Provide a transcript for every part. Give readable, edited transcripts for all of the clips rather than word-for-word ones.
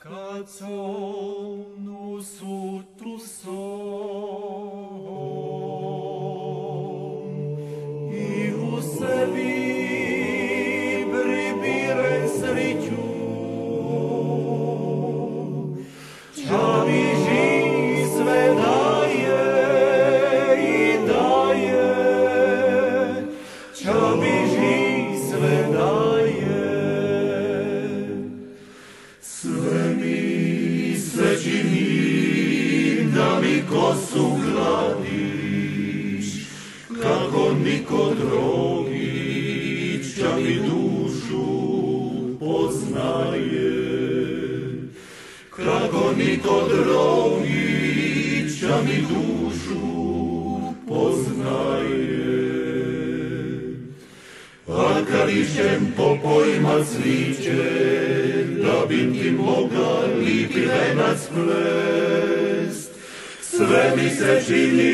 Kad sonu sutu som i u sebi pribire sreću, ča mi živ sve daje i daje, ča mi živ sve daje. Sve mi se čini da mi kosu gladiš, kako niko drugi, ča mi dušu poznaje. Kako niko drugi, ča mi dušu poznaje. A kad išćem po pojma cviće, da bi ti mogla lipi venac plest, sve mi se čini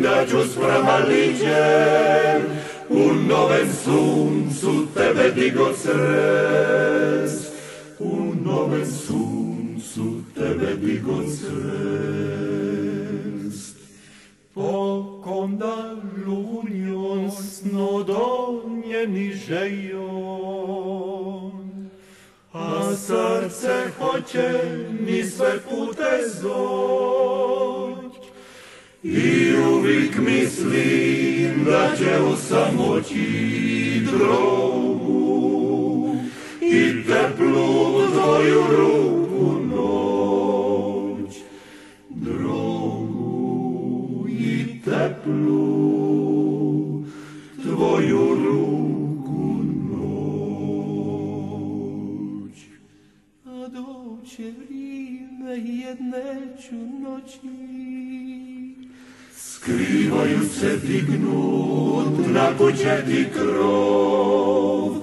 da ću s pramalićem u novem suncu tebe digo srest, u novem suncu tebe digo srest. Pokonda lunjon snodonjeni žejon, a srce hoće mi sve pute zoć. I uvijek mislim da će u samoći drogu i teplu tvoju ruku noć, drogu i teplu tvoju ruku noć. A doće vrijeme jedne ću noći, skrivaju se dignut na kućeti krov,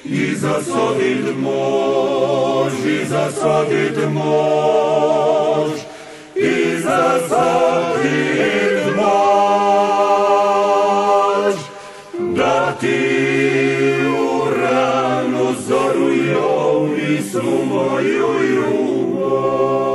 i zasodit mož, i zasodit mož, i zasodit mož, da ti u ranu zoru i snu moju ljubav.